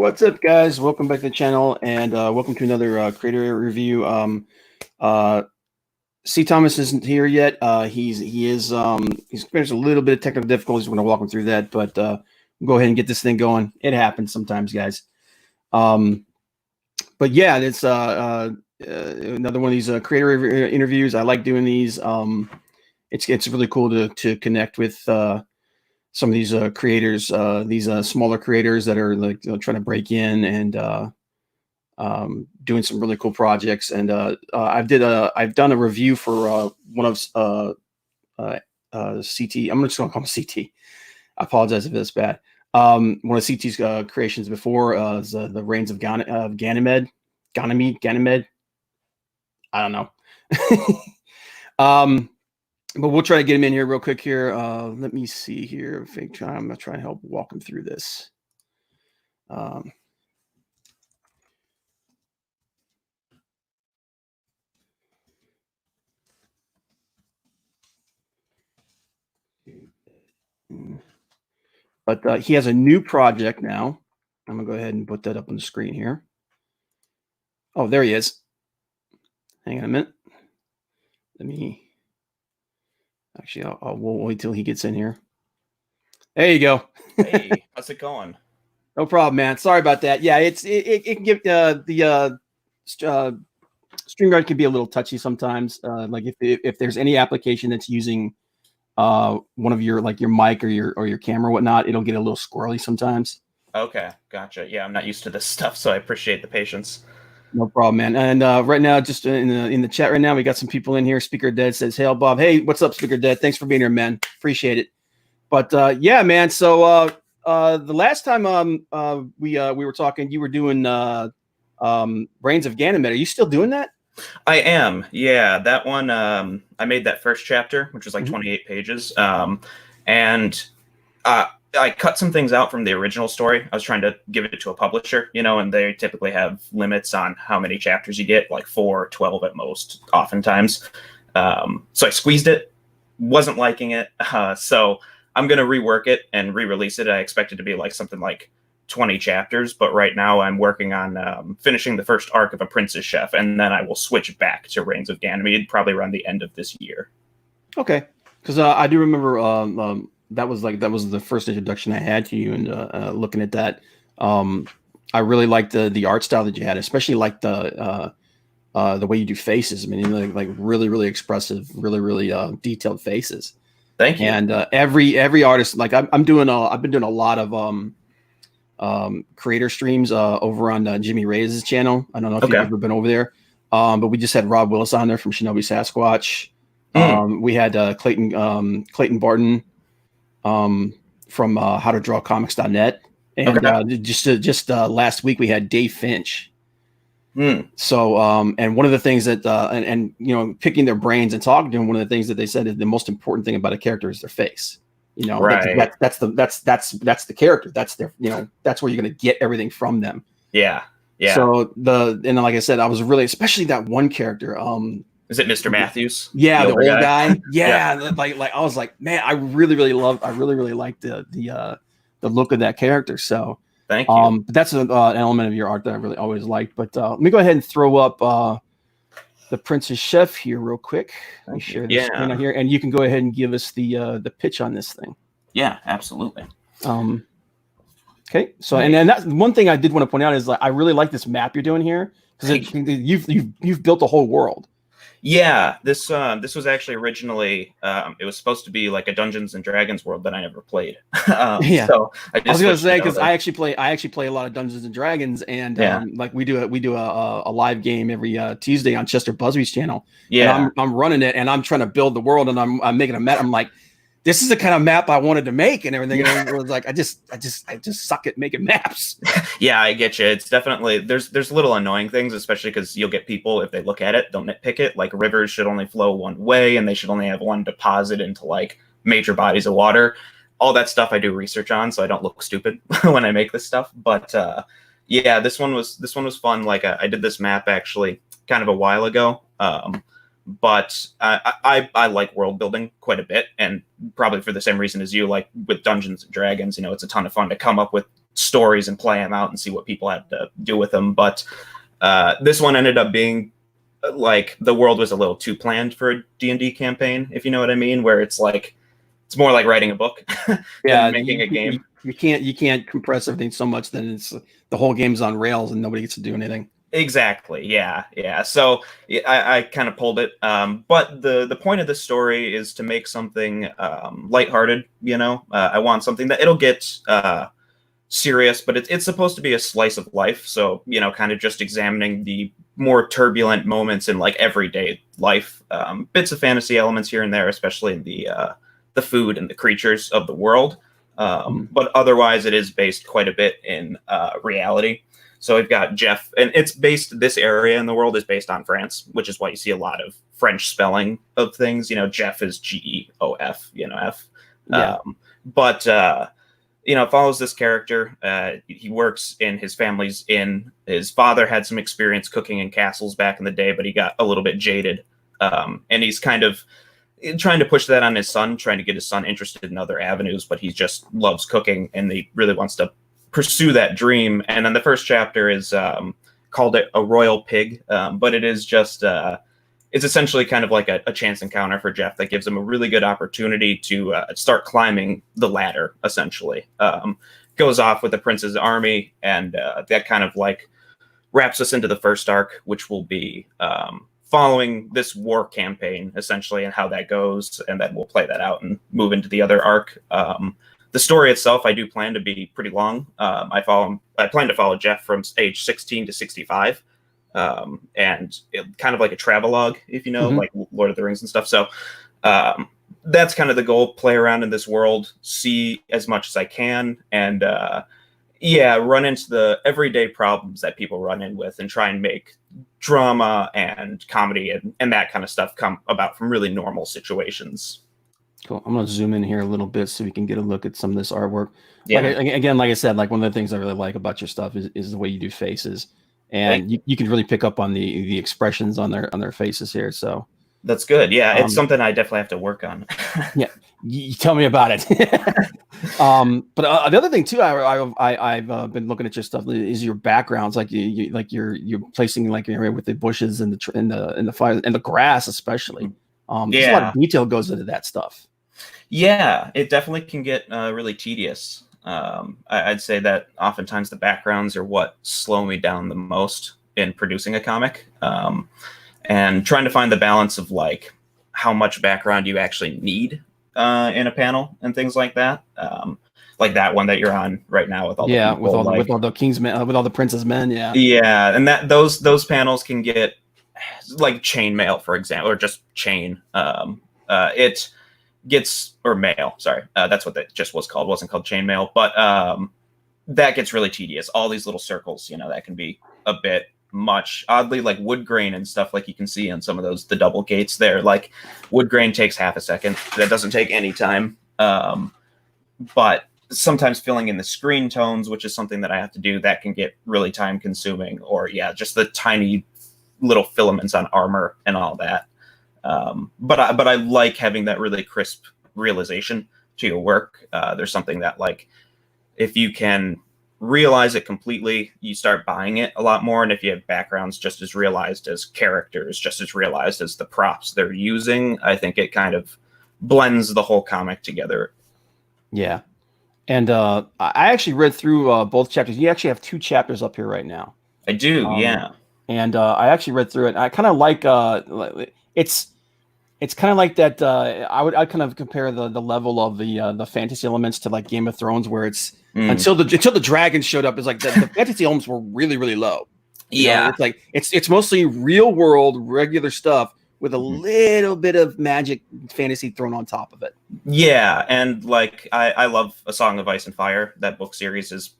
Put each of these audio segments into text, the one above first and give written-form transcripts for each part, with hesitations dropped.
What's up, guys? Welcome back to the channel, and welcome to another creator review. Uh, C. Thomas isn't here yet. He's experienced a little bit of technical difficulties. We're going to walk him through that, but we'll go ahead and get this thing going. It happens sometimes, guys. But yeah, it's another one of these creator interviews. I like doing these. It's really cool to connect with some of these creators, these smaller creators that are like trying to break in and doing some really cool projects. And I've done a review for one of CT. I'm just gonna call him CT. I apologize if that's bad. One of CT's creations before is the Reigns of Ganymede. I don't know. But we'll try to get him in here real quick here. Let me see here. I'm gonna try and help walk him through this. But he has a new project now. I'm gonna go ahead and put that up on the screen here. Oh, there he is. Hang on a minute. Let me. Actually, we'll wait till he gets in here. There you go. Hey, how's it going? No problem, man. Sorry about that. Yeah, it can get the StreamYard can be a little touchy sometimes. Like if there's any application that's using one of your like your mic or your camera or whatnot, it'll get a little squirrely sometimes. Okay, gotcha. Yeah, I'm not used to this stuff, so I appreciate the patience. No problem, man. And right now, just in the chat right now, we got some people in here. Speaker Dead says, "Hail, Bob." Hey, what's up, Speaker Dead? Thanks for being here, man. Appreciate it. But yeah, man. So the last time we were talking, you were doing Reigns of Ganymede. Are you still doing that? I am. Yeah, that one. I made that first chapter, which was like 28 pages, and I cut some things out from the original story. I was trying to give it to a publisher, and they typically have limits on how many chapters you get, like 4, 12 at most, oftentimes. So I squeezed it, wasn't liking it. So I'm going to rework it and re-release it. I expect it to be like something like 20 chapters, but right now I'm working on finishing the first arc of Apprentice Chef, and then I will switch back to Reigns of Ganymede probably around the end of this year. Okay, because I do remember that was the first introduction I had to you, and looking at that, I really liked the art style that you had, especially like the way you do faces. I mean, like really expressive, really detailed faces. Thank you. And every artist, like I've been doing a lot of creator streams over on Jimmy Reyes' channel. I don't know if you've ever been over there, but we just had Rob Willis on there from Shinobi Sasquatch. We had Clayton Barton from howtodrawcomics.net, and just last week we had Dave Finch. So and one of the things that and picking their brains and talking to them, one of the things that they said is the most important thing about a character is their face. Right. That's the character. That's their, that's where you're going to get everything from them. Yeah. So and like I said, I was really, especially that one character. Is it Mr. Matthews? Yeah, the old guy. Yeah. Like I was like, man, I really liked the look of that character. So thank you. But that's an element of your art that I really always liked. But let me go ahead and throw up the Apprentice Chef here real quick. Let me share this screen here, and you can go ahead and give us the pitch on this thing. Yeah, absolutely. Okay, so and then that's one thing I did want to point out is like I really like this map you're doing here because you've built a whole world. Yeah, this was actually originally it was supposed to be like a Dungeons and Dragons world that I never played. Yeah, so I was gonna say because I actually play a lot of Dungeons and Dragons, and like we do a live game every Tuesday on Chester Busby's channel. Yeah, and I'm running it, and I'm trying to build the world, and I'm making a map. I'm like, this is the kind of map I wanted to make and everything. And it was like, I just suck at making maps. Yeah, I get you. It's definitely, there's little annoying things, especially because you'll get people, if they look at it, they'll nitpick it. Like rivers should only flow one way and they should only have one deposit into like major bodies of water. All that stuff I do research on, so I don't look stupid when I make this stuff. But yeah, this one was fun. Like I did this map actually kind of a while ago. But I like world building quite a bit, and probably for the same reason as you, like with Dungeons and Dragons, it's a ton of fun to come up with stories and play them out and see what people had to do with them. But this one ended up being like the world was a little too planned for a D&D campaign, if you know what I mean, where it's like it's more like writing a book than making a game. You can't compress everything so much that it's the whole game's on rails and nobody gets to do anything. Exactly. Yeah. So I kind of pulled it. But the point of the story is to make something lighthearted. I want something that it'll get serious, but it's supposed to be a slice of life. So kind of just examining the more turbulent moments in like everyday life, bits of fantasy elements here and there, especially in the food and the creatures of the world. But otherwise, it is based quite a bit in reality. So we've got Jeff, and this area in the world is based on France, which is why you see a lot of French spelling of things. Jeff is Geof, F. Yeah. But follows this character. He works in his family's inn. His father had some experience cooking in castles back in the day, but he got a little bit jaded. And he's kind of trying to push that on his son, trying to get his son interested in other avenues, but he just loves cooking and he really wants to pursue that dream. And then the first chapter is called it A Royal Pig, but it is just it's essentially kind of like a chance encounter for Jeff that gives him a really good opportunity to start climbing the ladder, essentially. Goes off with the prince's army, and that kind of like wraps us into the first arc, which will be following this war campaign, essentially, and how that goes, and then we'll play that out and move into the other arc. The story itself, I do plan to be pretty long. I plan to follow Jeff from age 16 to 65. And kind of like a travelogue, if you know, like Lord of the Rings and stuff. So that's kind of the goal: play around in this world, see as much as I can, and run into the everyday problems that people run in with, and try and make drama and comedy and that kind of stuff come about from really normal situations. Cool. I'm going to zoom in here a little bit so we can get a look at some of this artwork. Yeah. Like I said, like one of the things I really like about your stuff is the way you do faces. And you can really pick up on the expressions on their faces here. So that's good. Yeah, it's something I definitely have to work on. Yeah, you tell me about it. But the other thing too, I've been looking at your stuff is your backgrounds, like you're placing like area with the bushes and the fire and the grass especially. There's a lot of detail goes into that stuff. Yeah, it definitely can get really tedious. I'd say that oftentimes the backgrounds are what slow me down the most in producing a comic, and trying to find the balance of like how much background you actually need in a panel and things like that. Like that one that you're on right now with all the people, with all the king's men, with all the prince's men. Yeah, and that those panels can get like chainmail, for example, or just chain. It gets, or mail, sorry, that's what that just was called. It wasn't called chainmail, but that gets really tedious. All these little circles, that can be a bit much. Oddly, like wood grain and stuff, like you can see on some of those, the double gates there, like wood grain takes half a second. That doesn't take any time. But sometimes filling in the screen tones, which is something that I have to do, that can get really time consuming. Or just the tiny little filaments on armor and all that. But I like having that really crisp realization to your work. There's something that, like, if you can realize it completely, you start buying it a lot more. And if you have backgrounds just as realized as characters, just as realized as the props they're using, I think it kind of blends the whole comic together. Yeah. And I actually read through both chapters. You actually have 2 chapters up here right now. I do, yeah. And I actually read through it. I kind of like it's kind of like that. I kind of compare the level of the fantasy elements to like Game of Thrones, where it's until the dragons showed up, it's like the fantasy elements were really, really low. It's like it's mostly real world regular stuff with a little bit of magic fantasy thrown on top of it. Yeah, and like I love A Song of Ice and Fire. That book series is.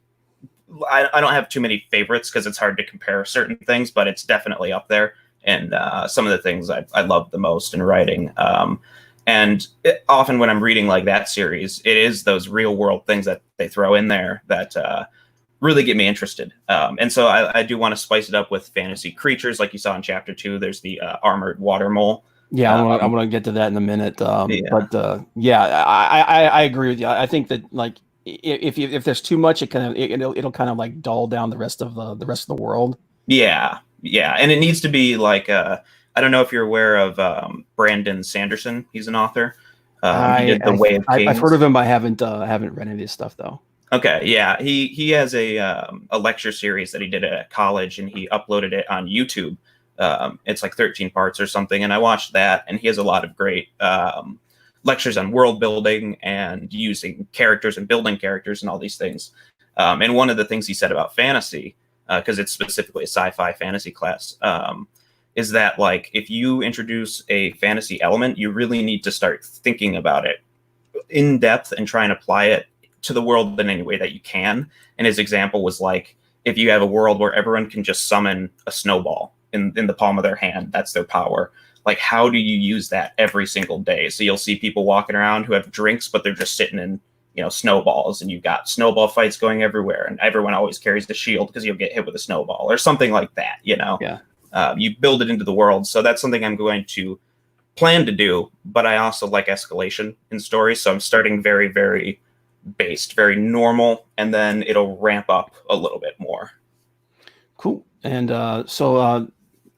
I don't have too many favorites because it's hard to compare certain things, but it's definitely up there. And some of the things I love the most in writing. And often when I'm reading like that series, it is those real world things that they throw in there that really get me interested. And so I do want to spice it up with fantasy creatures. Like you saw in chapter 2, there's the armored water mole. Yeah, I'm gonna get to that in a minute. But I agree with you. I think that like if there's too much, it'll kind of like dull down the rest of the world. Yeah, and it needs to be like I don't know if you're aware of Brandon Sanderson. He's an author. He did The Way of Kings. I've heard of him. I haven't read any of his stuff though. Okay, yeah, he has a lecture series that he did at college, and he uploaded it on YouTube. It's like 13 parts or something, and I watched that, and he has a lot of great lectures on world building and using characters and building characters and all these things. And one of the things he said about fantasy, because it's specifically a sci-fi fantasy class, is that like if you introduce a fantasy element, you really need to start thinking about it in depth and try and apply it to the world in any way that you can. And his example was like, if you have a world where everyone can just summon a snowball in the palm of their hand, that's their power. Like, how do you use that every single day? So you'll see people walking around who have drinks, but they're just sitting in, snowballs, and you've got snowball fights going everywhere, and everyone always carries the shield because you'll get hit with a snowball or something like that, Yeah. You build it into the world. So that's something I'm going to plan to do, but I also like escalation in stories. So I'm starting very, very based, very normal, and then it'll ramp up a little bit more. Cool. And so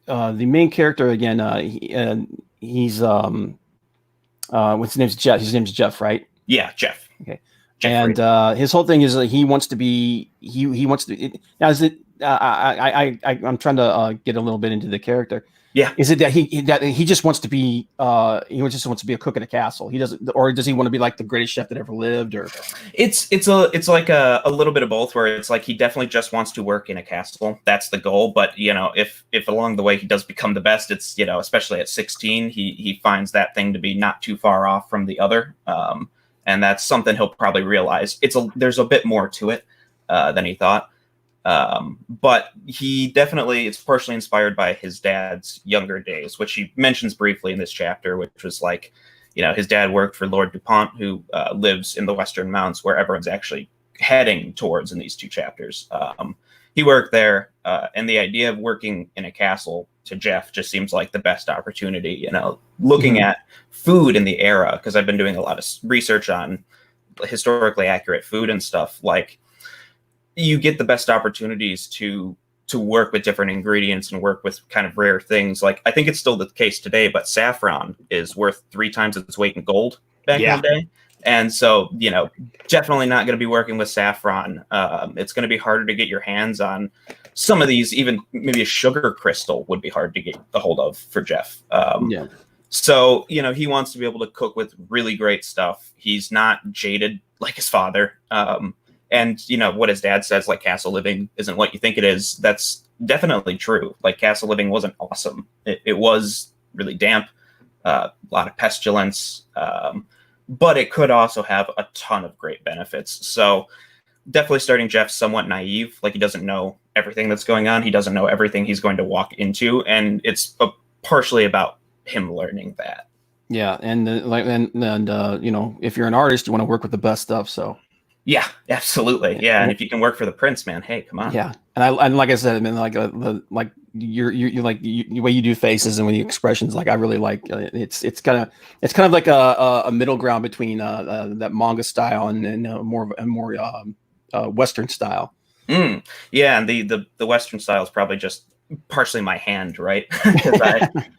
the main character again, he's what's his name's Jeff. His name's Jeff, right? Yeah, Jeff. Okay. Jeff and his whole thing is that he wants to be he wants to. Now is it? I'm trying to get a little bit into the character. Yeah. Is it that he just wants to be just wants to be a cook at a castle? He doesn't, or does he want to be like the greatest chef that ever lived? Or it's like a little bit of both, where it's like he definitely just wants to work in a castle. That's the goal. But if along the way he does become the best, it's especially at 16, he finds that thing to be not too far off from the other, and that's something he'll probably realize. There's a bit more to it than he thought. But he definitely, it's partially inspired by his dad's younger days, which he mentions briefly in this chapter, which was like, his dad worked for Lord DuPont, who lives in the Western Mountains, where everyone's actually heading towards in these two chapters. He worked there, and the idea of working in a castle to Jeff just seems like the best opportunity, looking at food in the era, because I've been doing a lot of research on historically accurate food and stuff. Like, you get the best opportunities to work with different ingredients and work with kind of rare things. Like, I think it's still the case today, but saffron is worth 3 times its weight in gold back in the day. And so, definitely not going to be working with saffron. It's going to be harder to get your hands on some of these. Even maybe a sugar crystal would be hard to get a hold of for Jeff. So, he wants to be able to cook with really great stuff. He's not jaded like his father. And what his dad says, like, castle living isn't what you think it is. That's definitely true. Like, castle living wasn't awesome. It was really damp, a lot of pestilence, but it could also have a ton of great benefits. So definitely starting Jeff somewhat naive. Like, he doesn't know everything that's going on. He doesn't know everything he's going to walk into. And it's partially about him learning that. Yeah. And if you're an artist, you want to work with the best stuff. So. Yeah, absolutely. Yeah, and if you can work for the prince, man, hey, come on. Yeah, and like I said, I mean, like the way you do faces and when the expressions, like I really like. It's kind of like a middle ground between that manga style and more Western style. Yeah, and the Western style is probably just partially my hand, right? Because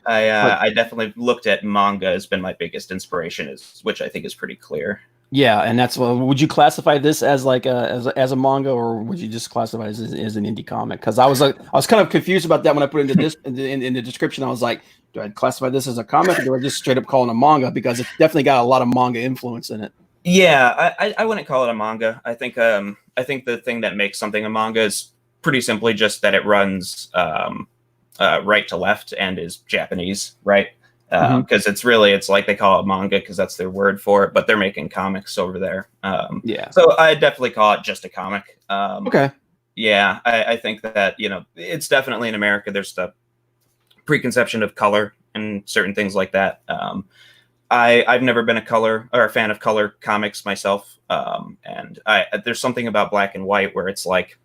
I definitely looked at manga as been my biggest inspiration, which I think is pretty clear. Yeah, and that's would you classify this as like as a manga, or would you just classify it as an indie comic? Because I was kind of confused about that when I put into this in the description. I was like, do I classify this as a comic, or do I just straight up call it a manga? Because it's definitely got a lot of manga influence in it. Yeah, I wouldn't call it a manga. I think the thing that makes something a manga is pretty simply just that it runs right to left and is Japanese, right? Because it's like they call it manga because that's their word for it, but they're making comics over there. So I definitely call it just a comic. Okay. Yeah, I think that it's definitely in America. There's the preconception of color and certain things like that. I've never been a fan of color comics myself, and there's something about black and white where it's like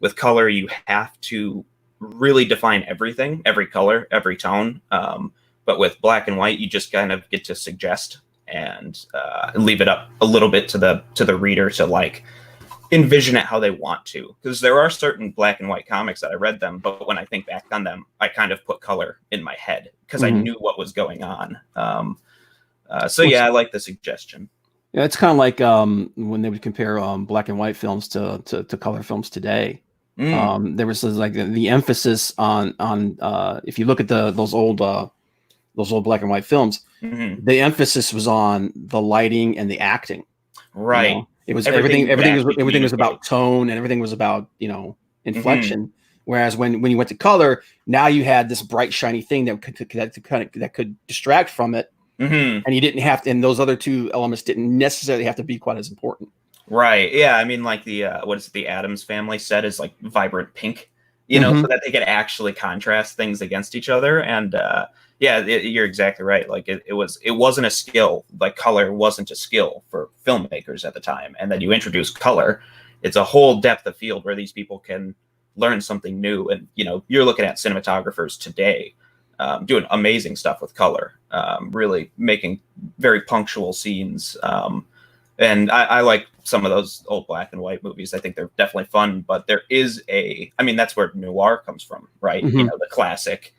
with color you have to really define everything, every color, every tone. But with black and white, you just kind of get to suggest. and leave it up a little bit to the reader to like envision it how they want to, because there are certain black and white comics that I read them, but when I think back on them, I kind of put color in my head because I knew what was going on. So yeah, I like the suggestion. Yeah, it's kind of like when they would compare black and white films to color films today. There was like the emphasis on if you look at those old black and white films, the emphasis was on the lighting and the acting. Right. You know? It was everything was about tone, and everything was about, inflection. Whereas when you went to color, now you had this bright shiny thing that could distract from it. And you didn't have to, and those other two elements didn't necessarily have to be quite as important. Right. Yeah. I mean, like the the Addams Family set is like vibrant pink, so that they could actually contrast things against each other. And you're exactly right. Like it wasn't a skill. Like color wasn't a skill for filmmakers at the time. And then you introduce color, it's a whole depth of field where these people can learn something new. And you're looking at cinematographers today doing amazing stuff with color, really making very punctual scenes. And I like some of those old black and white movies. I think they're definitely fun, but there is that's where noir comes from, right? The classic,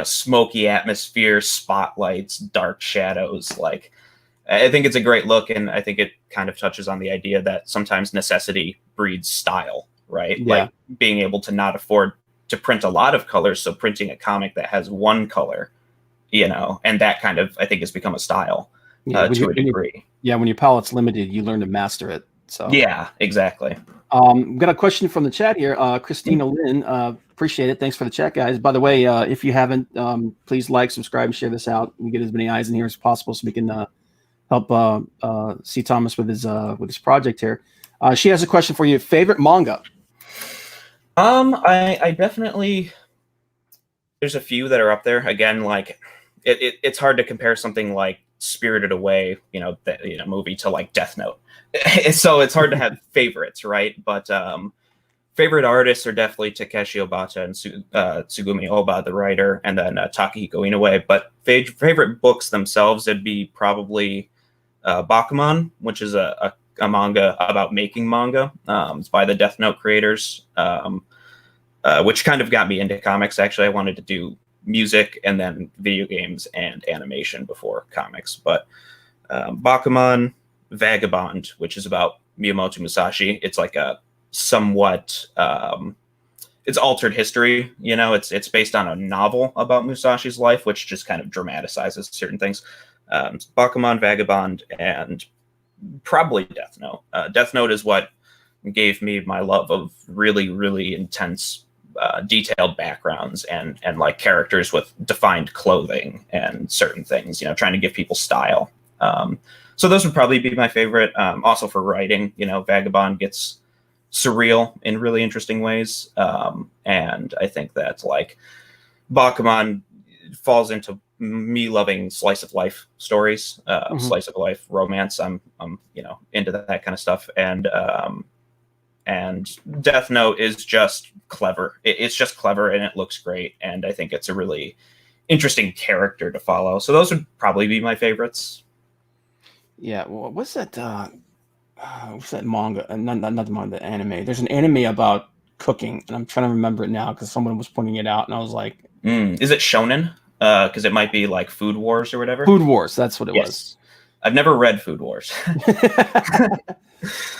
smoky atmosphere, spotlights, dark shadows. Like, I think it's a great look. And I think it kind of touches on the idea that sometimes necessity breeds style, right? Yeah. Like being able to not afford to print a lot of colors. So printing a comic that has one color, and that kind of, I think, has become a style to a degree. When your palette's limited, you learn to master it. So yeah, exactly. Got a question from the chat here. Christina Lynn, appreciate it. Thanks for the chat, guys. By the way, if you haven't, please like, subscribe, and share this out. We get as many eyes in here as possible so we can help C. Thomas with his project here. She has a question for you. Favorite manga? I definitely, there's a few that are up there. Again, like it's hard to compare something like Spirited Away, movie to like Death Note. So it's hard to have favorites, right? But favorite artists are definitely Takeshi Obata and Tsugumi Oba, the writer, and then Takahiko Inoue. But favorite books themselves, it'd be probably Bakuman, which is a manga about making manga. It's by the Death Note creators, which kind of got me into comics. Actually, I wanted to do music and then video games and animation before comics. But Bakuman, Vagabond, which is about Miyamoto Musashi. It's like a somewhat it's altered history. It's based on a novel about Musashi's life, which just kind of dramatizes certain things. Bakuman, Vagabond, and probably Death Note. Death Note is what gave me my love of really, really intense, detailed backgrounds and like characters with defined clothing and certain things, trying to give people style. So those would probably be my favorite. Also for writing, Vagabond gets surreal in really interesting ways. And I think that like Bakuman falls into me loving slice of life stories, slice of life romance. I'm into that kind of stuff. And Death Note is just clever. It's just clever and it looks great. And I think it's a really interesting character to follow. So those would probably be my favorites. Yeah. Well, what's that manga? Not the manga, the anime. There's an anime about cooking, and I'm trying to remember it now because someone was pointing it out, and I was like, Is it shonen? Because it might be like Food Wars or whatever. Food Wars. That's what it was. I've never read Food Wars.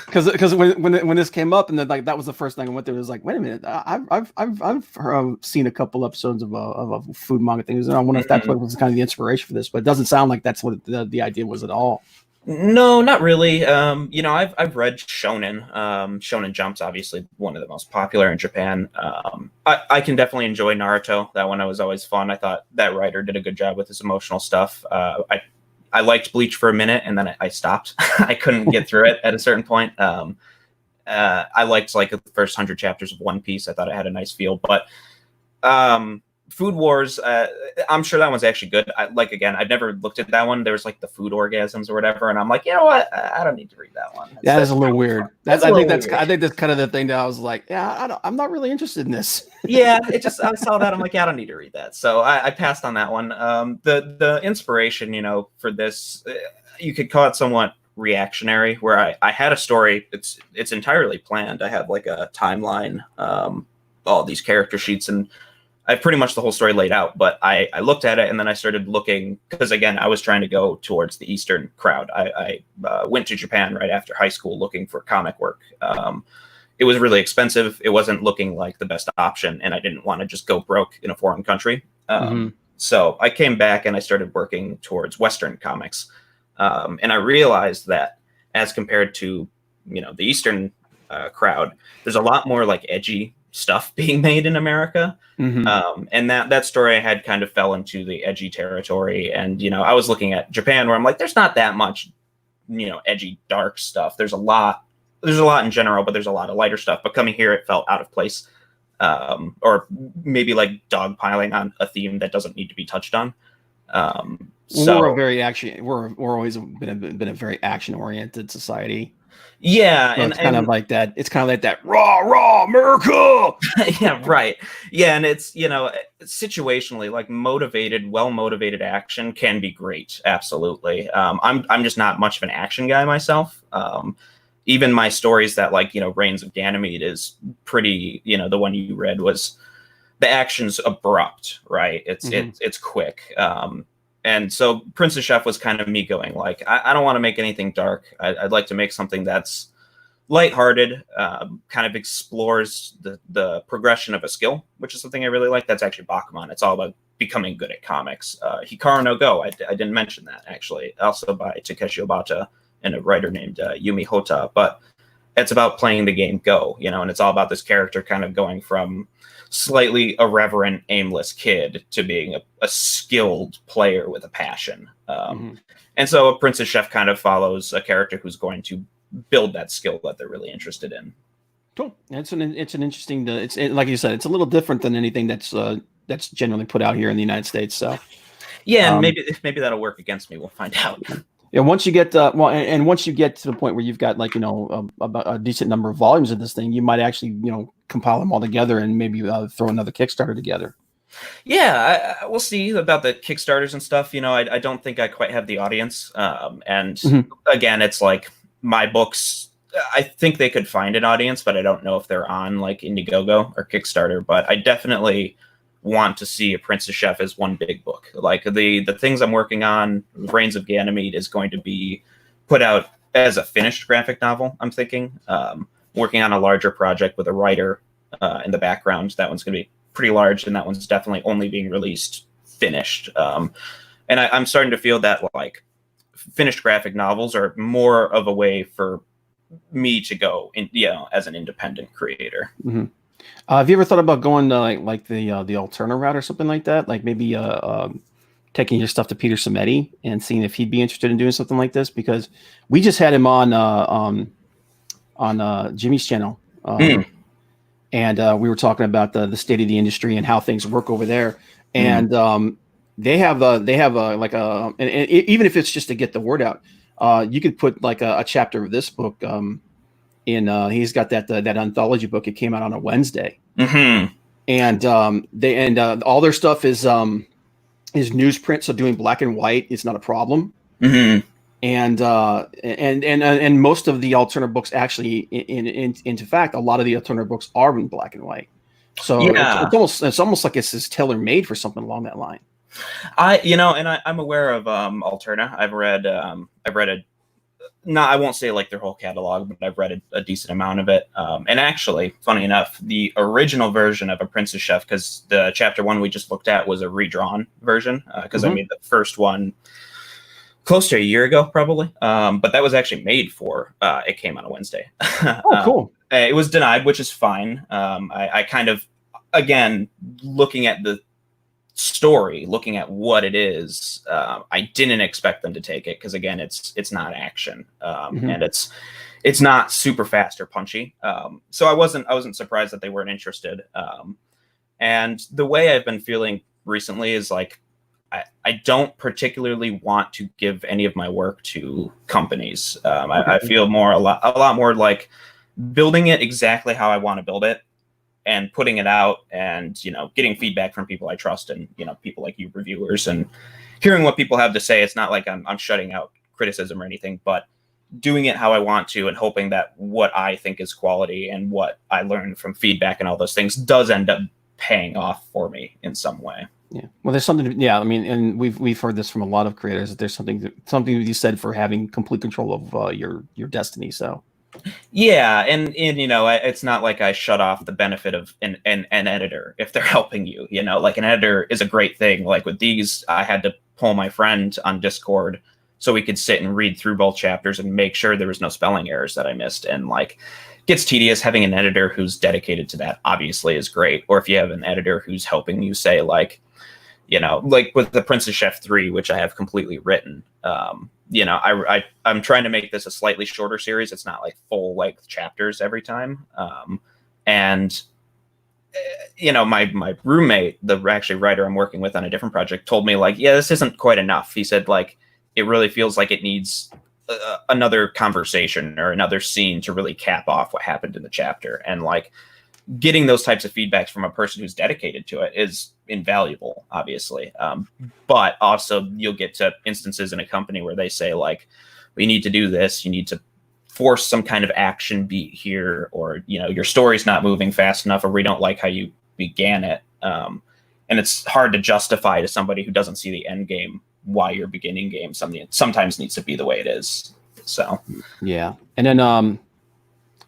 Because when this came up and then like that was the first thing I went there, it was like, wait a minute, I've seen a couple episodes of a food manga things, and I wonder if that's what was kind of the inspiration for this, but it doesn't sound like that's what the idea was at all. No, not really. I've read shonen. Shonen Jump's obviously one of the most popular in Japan. I can definitely enjoy Naruto. That one was always fun. I thought that writer did a good job with his emotional stuff. I liked Bleach for a minute, and then I stopped. I couldn't get through it at a certain point. I liked like the first 100 chapters of One Piece. I thought it had a nice feel, but Food Wars, I'm sure that one's actually good. Again, I've never looked at that one. There's like the food orgasms or whatever, and I'm like, you know what? I don't need to read that one. That is a little weird. I think that's kind of the thing that I was like, yeah, I'm not really interested in this. Yeah, I saw that. I'm like, yeah, I don't need to read that. So I passed on that one. The inspiration, for this, you could call it somewhat reactionary, where I had a story. It's entirely planned. I have like a timeline, all these character sheets, and I have pretty much the whole story laid out. But I looked at it, and then I started looking, because again, I was trying to go towards the Eastern crowd. I went to Japan right after high school looking for comic work. It was really expensive. It wasn't looking like the best option, and I didn't want to just go broke in a foreign country. So I came back and I started working towards Western comics. And I realized that as compared to, the Eastern crowd, there's a lot more like edgy stuff being made in America. And that story I had kind of fell into the edgy territory. And, I was looking at Japan where I'm like, there's not that much, edgy, dark stuff. There's a lot in general, but there's a lot of lighter stuff. But coming here, it felt out of place. Or maybe like dogpiling on a theme that doesn't need to be touched on. So we're always been a very action oriented society. Yeah, so it's kind of like that. It's kind of like that raw America. Yeah, right. Yeah, and it's situationally, like well motivated action can be great. Absolutely. I'm just not much of an action guy myself. Even my stories that Reigns of Ganymede is pretty. The one you read was the action's abrupt, right? It's quick. And so Princess Chef was kind of me going like, I don't want to make anything dark. I'd like to make something that's lighthearted, kind of explores the progression of a skill, which is something I really like. That's actually Bakuman. It's all about becoming good at comics. Hikaru no Go, I didn't mention that actually, also by Takeshi Obata and a writer named Yumi Hota. But it's about playing the game Go, and it's all about this character kind of going from slightly irreverent, aimless kid to being a skilled player with a passion. And so a Princess Chef kind of follows a character who's going to build that skill that they're really interested in. Cool. It's an interesting. It's like you said, it's a little different than anything that's generally put out here in the United States. So yeah, and maybe that'll work against me. We'll find out. Yeah, once you get once you get to the point where you've got about a decent number of volumes of this thing, you might actually compile them all together and maybe throw another Kickstarter together. Yeah, we'll see about the Kickstarters and stuff. I don't think I quite have the audience. And again, it's like my books. I think they could find an audience, but I don't know if they're on like Indiegogo or Kickstarter. But I definitely want to see a Princess Chef as one big book. Like the things I'm working on, Reigns of Ganymede is going to be put out as a finished graphic novel, I'm thinking. Working on a larger project with a writer in the background. That one's going to be pretty large, and that one's definitely only being released finished. And I'm starting to feel that like finished graphic novels are more of a way for me to go in, as an independent creator. Have you ever thought about going to like the Alterna route or something like that? Like maybe taking your stuff to Peter Simeti and seeing if he'd be interested in doing something like this, because we just had him on Jimmy's channel, and we were talking about the state of the industry and how things work over there. And they have and even if it's just to get the word out, you could put like a chapter of this book he's got that anthology book. It came out on a Wednesday, and all their stuff is newsprint. So doing black and white is not a problem. And most of the Alterna books actually, in fact, a lot of the Alterna books are in black and white. So it's almost like it's tailor made for something along that line. I'm aware of Alterna. I've read I won't say like their whole catalog, but I've read a decent amount of it. And actually, funny enough, the original version of A Princess Chef, because the chapter 1 we just looked at was a redrawn version, because I made the first one close to a year ago, probably. But that was actually made for, it came on a Wednesday. Oh, cool. It was denied, which is fine. I kind of, again, looking at the story, looking at what it is, I didn't expect them to take it, because again, it's not action, and it's not super fast or punchy. So I wasn't surprised that they weren't interested. And the way I've been feeling recently is like I don't particularly want to give any of my work to companies. I feel a lot more like building it exactly how I want to build it and putting it out, and getting feedback from people I trust, and people like you reviewers, and hearing what people have to say. It's not like I'm shutting out criticism or anything, but doing it how I want to, and hoping that what I think is quality and what I learned from feedback and all those things does end up paying off for me in some way. Yeah. Well, there's something. Yeah. I mean, and we've heard this from a lot of creators, that there's something you said for having complete control of your destiny. So. Yeah, and it's not like I shut off the benefit of an editor if they're helping you. Like an editor is a great thing. Like with these, I had to pull my friend on Discord so we could sit and read through both chapters and make sure there was no spelling errors that I missed. And like, gets tedious. Having an editor who's dedicated to that obviously is great. Or if you have an editor who's helping you say like, like with the Princess Chef 3, which I have completely written. I'm trying to make this a slightly shorter series. It's not like full length chapters every time. My roommate, the actually writer I'm working with on a different project, told me like, yeah, this isn't quite enough. He said like, it really feels like it needs another conversation or another scene to really cap off what happened in the chapter. And like, getting those types of feedbacks from a person who's dedicated to it is invaluable, obviously. But also you'll get to instances in a company where they say like, we need to do this. You need to force some kind of action beat here, or, your story's not moving fast enough, or we don't like how you began it. And it's hard to justify to somebody who doesn't see the end game why your beginning game sometimes needs to be the way it is. So, yeah. And then,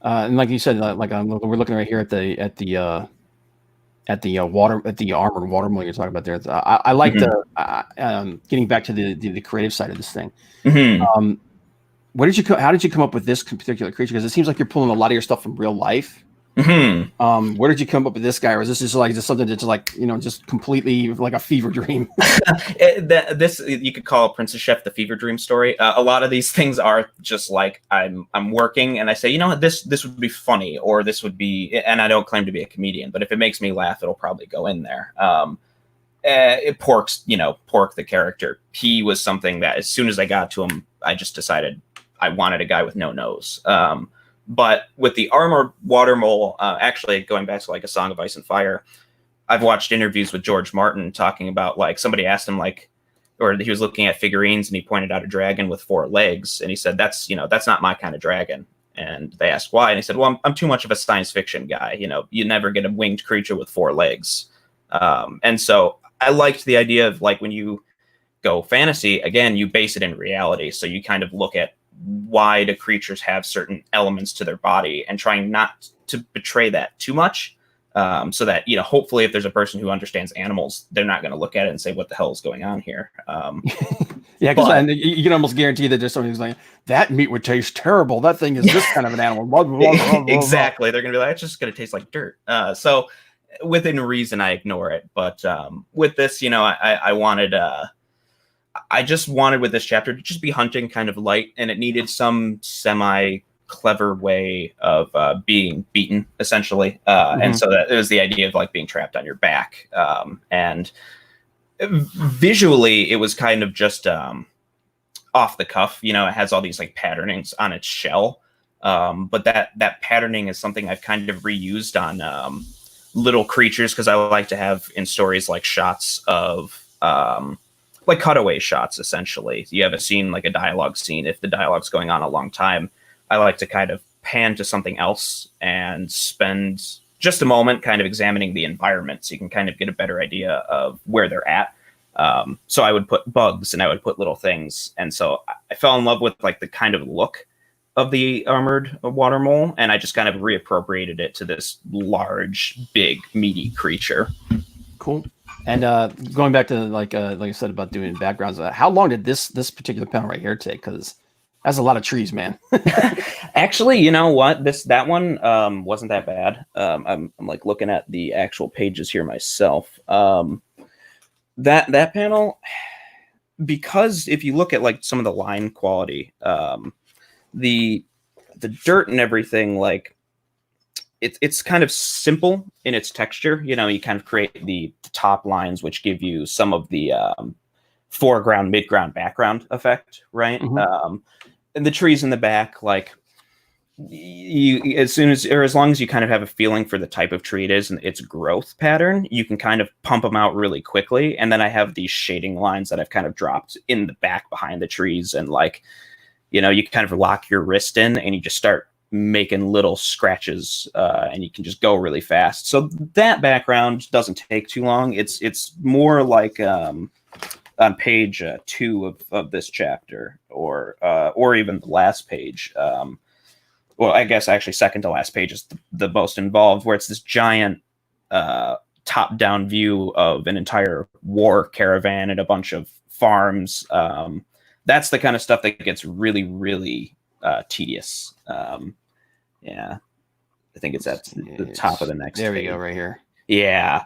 and like you said, we're looking right here at the armored water mill you're talking about there. I like the getting back to the creative side of this thing. Mm-hmm. How did you come up with this particular creature? Because it seems like you're pulling a lot of your stuff from real life. Mm-hmm. Where did you come up with this guy, or is this just something that's like just completely like a fever dream? This you could call Princess Chef the fever dream story. A lot of these things are just like I'm working and I say, what, this would be funny, or this would be, and I don't claim to be a comedian, but if it makes me laugh, it'll probably go in there. Pork the character. He was something that as soon as I got to him, I just decided I wanted a guy with no nose. But with the armored water mole, actually going back to like A Song of Ice and Fire, I've watched interviews with George Martin talking about like somebody asked him like, or he was looking at figurines and he pointed out a dragon with 4 legs. And he said, that's not my kind of dragon. And they asked why. And he said, well, I'm too much of a science fiction guy. You never get a winged creature with 4 legs. And so I liked the idea of like, when you go fantasy, again, you base it in reality. So you kind of look at why do creatures have certain elements to their body and trying not to betray that too much. So that, hopefully if there's a person who understands animals, they're not going to look at it and say, what the hell is going on here? Yeah, because you can almost guarantee that there's somebody who's like, that meat would taste terrible. That thing is this kind of an animal. Blah, blah, blah, blah, blah. Exactly. They're going to be like, it's just going to taste like dirt. So within reason, I ignore it. But with this, I wanted... I just wanted with this chapter to just be hunting kind of light, and it needed some semi-clever way of being beaten, essentially. And so that it was the idea of like being trapped on your back. And visually, it was kind of just off the cuff. It has all these like patternings on its shell. But that patterning is something I've kind of reused on little creatures, because I like to have in stories like shots of... like cutaway shots, essentially. You have a scene, like a dialogue scene. If the dialogue's going on a long time, I like to kind of pan to something else and spend just a moment kind of examining the environment so you can kind of get a better idea of where they're at. So I would put bugs and I would put little things. And so I fell in love with like the kind of look of the armored water mole, and I just kind of reappropriated it to this large, big, meaty creature. Cool. And going back to like I said about doing backgrounds, how long did this particular panel right here take? Because that's a lot of trees, man. Actually, you know what? That one wasn't that bad. I'm like looking at the actual pages here myself. That panel, because if you look at like some of the line quality, the dirt and everything, like it's kind of simple in its texture. You know, you kind of create the top lines, which give you some of the foreground, midground, background effect, right? And the trees in the back, like you, as soon as or as long as you kind of have a feeling for the type of tree it is and its growth pattern, you can kind of pump them out really quickly. And then I have these shading lines that I've kind of dropped in the back behind the trees, and like, you know, you kind of lock your wrist in and you just start making little scratches, and you can just go really fast. So that background doesn't take too long. It's more like on page 2 of this chapter, or even the last page. Well, I guess actually second to last page is the most involved, where it's this giant top-down view of an entire war caravan and a bunch of farms. That's the kind of stuff that gets really, really tedious. Yeah, I think it's at the top of the next There we page. go, right here. Yeah.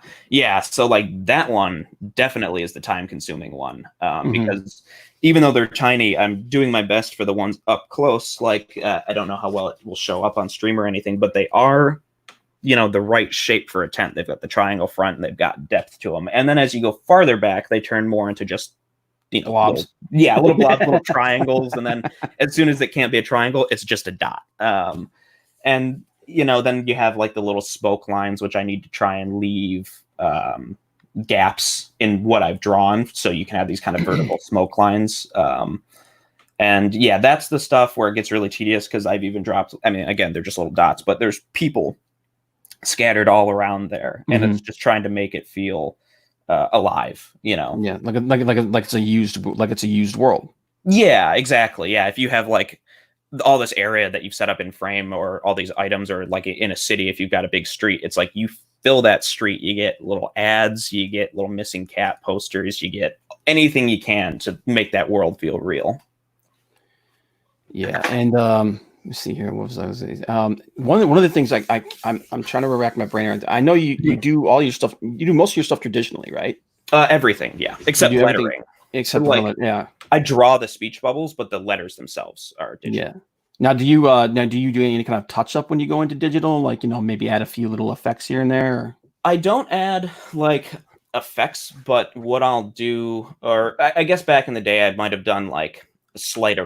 So like that one definitely is the time-consuming one, because even though they're tiny, I'm doing my best for the ones up close. Like I don't know how well it will show up on stream or anything, but they are, you know, the right shape for a tent. They've got the triangle front and they've got depth to them. And then as you go farther back, they turn more into just, you know, blobs. Little blobs, little triangles. And then as soon as it can't be a triangle, it's just a dot. And you know, then you have like the little smoke lines, which I need to try and leave gaps in what I've drawn, so you can have these kind of vertical smoke lines. And yeah, that's the stuff where it gets really tedious, because I've even dropped, I mean, again, they're just little dots, but there's people scattered all around there, and it's just trying to make it feel alive, you know? Yeah, like it's a used world. Yeah, exactly. Yeah, if you have like all this area that you've set up in frame, or all these items, or like in a city, if you've got a big street, it's like you fill that street, you get little ads, you get little missing cat posters, you get anything you can to make that world feel real. Yeah, and let me see here. What was I saying? One of the things I'm trying to rack my brain around. I know you do all your stuff. You do most of your stuff traditionally, right? Everything, yeah, except lettering. Except like, yeah. I draw the speech bubbles, but the letters themselves are digital. Yeah. Now, do you do any kind of touch up when you go into digital? Like, you know, maybe add a few little effects here and there? Or? I don't add like effects, but what I'll do, or I guess back in the day, I might have done like a slight,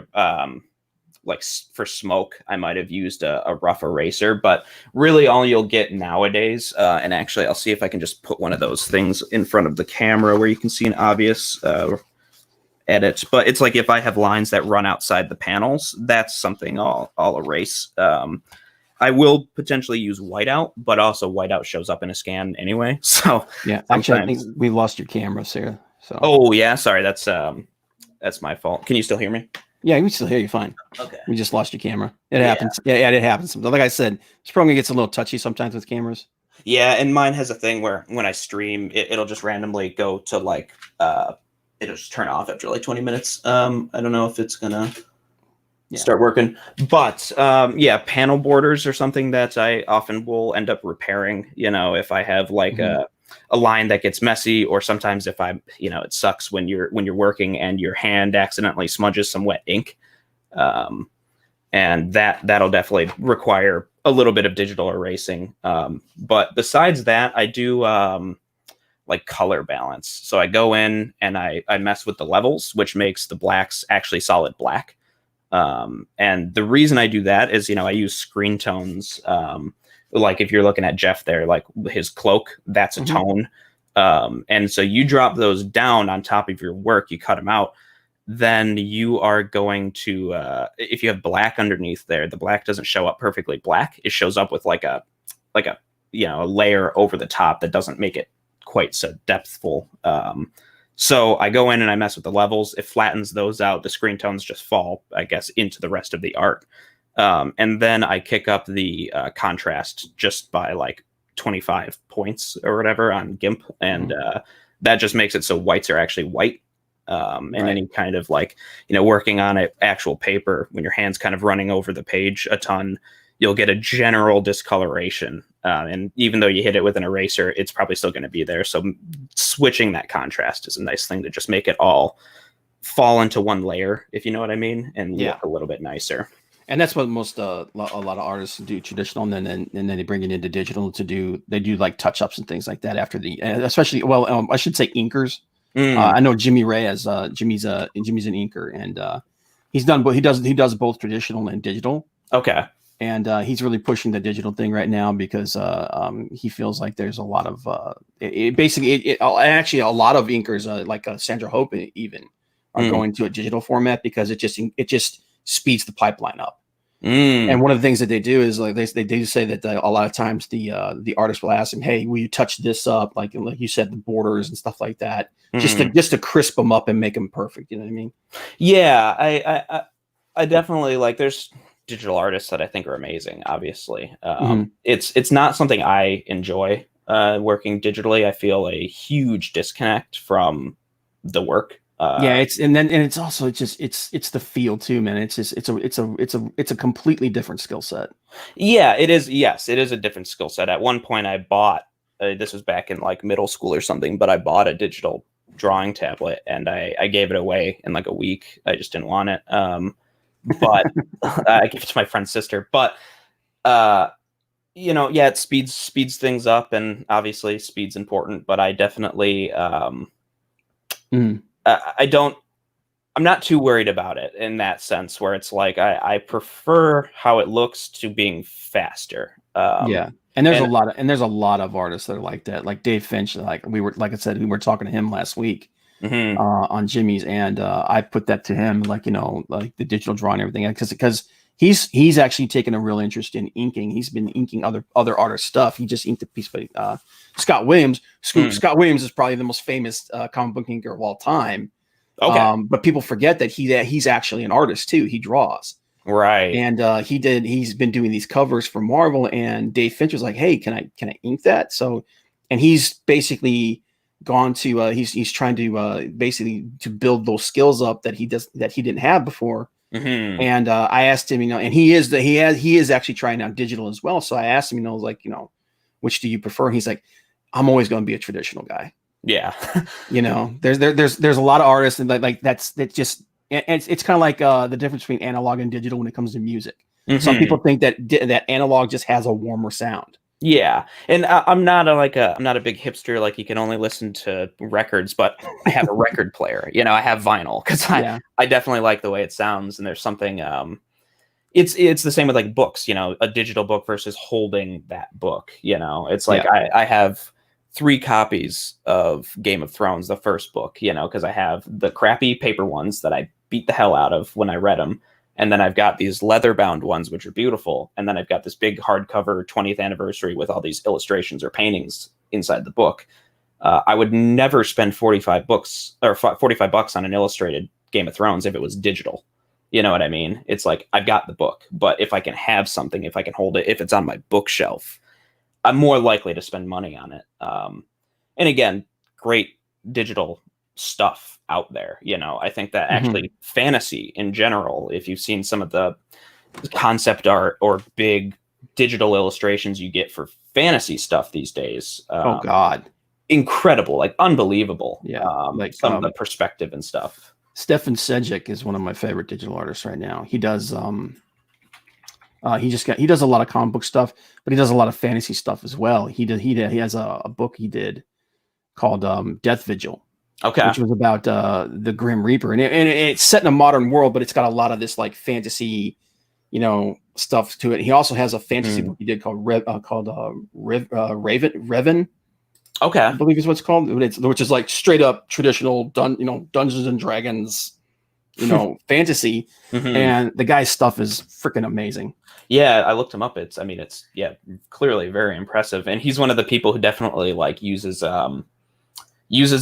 like for smoke, I might have used a rough eraser, but really all you'll get nowadays, and actually I'll see if I can just put one of those things in front of the camera where you can see an obvious edit, but it's like if I have lines that run outside the panels, that's something I'll erase. I will potentially use whiteout, but also whiteout shows up in a scan anyway. So yeah, actually, I think we lost your camera, Sarah. So oh yeah, sorry, that's my fault. Can you still hear me? Yeah, we still hear you fine. Okay. We just lost your camera. It happens. Yeah, it happens. Like I said, this program gets a little touchy sometimes with cameras. Yeah, and mine has a thing where when I stream, it'll just randomly go to like it'll just turn off after like 20 minutes. I don't know if it's gonna start working, but yeah, panel borders are something that I often will end up repairing. You know, if I have like a line that gets messy, or sometimes if I'm, you know, it sucks when you're working and your hand accidentally smudges some wet ink, and that'll definitely require a little bit of digital erasing. But besides that, I do like color balance. So I go in and I mess with the levels, which makes the blacks actually solid black. And the reason I do that is, you know, I use screen tones. Like if you're looking at Jeff there, like his cloak, that's a tone. And so you drop those down on top of your work, you cut them out, then you are going to, if you have black underneath there, the black doesn't show up perfectly black. It shows up with like a, you know, a layer over the top that doesn't make it quite so depthful. So I go in and I mess with the levels. It flattens those out. The screen tones just fall, I guess, into the rest of the art. And then I kick up the contrast just by like 25 points or whatever on GIMP. And that just makes it so whites are actually white. And any kind of like, you know, working on an actual paper, when your hand's kind of running over the page a ton, you'll get a general discoloration. And even though you hit it with an eraser, it's probably still going to be there. So switching that contrast is a nice thing to just make it all fall into one layer, if you know what I mean, and look a little bit nicer. And that's what most a lot of artists do traditional, and then they bring it into digital to do they do like touch ups and things like that after the especially I should say inkers. I know Jimmy Ray has Jimmy's an inker, and he does both traditional and digital. Okay. And he's really pushing the digital thing right now because he feels like there's a lot of actually a lot of inkers like Sandra Hope even are going to a digital format because it just speeds the pipeline up. And one of the things that they do is like they do say that a lot of times the artist will ask them, hey, will you touch this up, like you said, the borders and stuff like that, just to crisp them up and make them perfect. You know what I mean? Yeah, I definitely like. There's digital artists that I think are amazing. Obviously, it's not something I enjoy working digitally. I feel a huge disconnect from the work. It's also it's the feel too, man. It's a completely different skill set. Yeah, it is. Yes, it is a different skill set. At one point, I bought this was back in like middle school or something, but I bought a digital drawing tablet and I gave it away in like a week. I just didn't want it. But I gave it to my friend's sister. But it speeds things up, and obviously speed's important. But I definitely I'm not too worried about it in that sense, where it's like I prefer how it looks to being faster. And there's a lot of artists that are like that, like Dave Finch. Like I said, we were talking to him last week on Jimmy's, and I put that to him, like like the digital drawing and everything, because he's actually taken a real interest in inking. He's been inking other artists' stuff. He just inked a piece by Scott Williams. Scott Williams is probably the most famous comic book inker of all time. Okay. But people forget that he's actually an artist too. He draws. Right. And he's been doing these covers for Marvel, and Dave Finch was like, hey, can I ink that? So, and he's basically gone to he's trying to basically to build those skills up that he didn't have before. And I asked him, and he is actually trying out digital as well. So I asked him, which do you prefer? And he's like, I'm always going to be a traditional guy. Yeah. There's a lot of artists, and it's kind of like the difference between analog and digital when it comes to music. Some people think that analog just has a warmer sound. Yeah, and I'm not a big hipster. Like, you can only listen to records, but I have a record player. I have vinyl because I definitely like the way it sounds. And there's something. It's the same with like books. A digital book versus holding that book. It's like I have 3 copies of Game of Thrones, the first book. Because I have the crappy paper ones that I beat the hell out of when I read them. And then I've got these leather-bound ones, which are beautiful. And then I've got this big hardcover 20th anniversary with all these illustrations or paintings inside the book. I would never spend $45 on an illustrated Game of Thrones if it was digital. You know what I mean? It's like, I've got the book, but if I can have something, if I can hold it, if it's on my bookshelf, I'm more likely to spend money on it. And again, great digital stuff out there. I think that actually fantasy in general, if you've seen some of the concept art or big digital illustrations you get for fantasy stuff these days, oh god, incredible, like unbelievable. Like some of the perspective and stuff. Stefan Sejic is one of my favorite digital artists right now. He does he does a lot of comic book stuff, but he does a lot of fantasy stuff as well. He has a book he did called Death Vigil. Okay. Which was about the Grim Reaper, and it's set in a modern world, but it's got a lot of this like fantasy, stuff to it. He also has a fantasy book he did called Revan. Okay, I believe is what it's called. Which is like straight up traditional Dungeons and Dragons, fantasy. And the guy's stuff is freaking amazing. Yeah, I looked him up. It's clearly very impressive, and he's one of the people who definitely like uses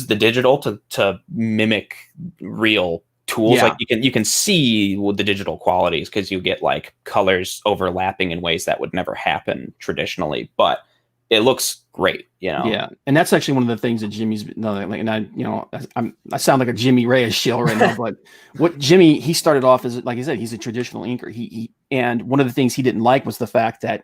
the digital to mimic real tools. Like you can see the digital qualities because you get like colors overlapping in ways that would never happen traditionally, but it looks great. Yeah, and that's actually one of the things that Jimmy's and I sound like a Jimmy Reyes shill right now, but what he started off as, like I said, he's a traditional inker. And one of the things he didn't like was the fact that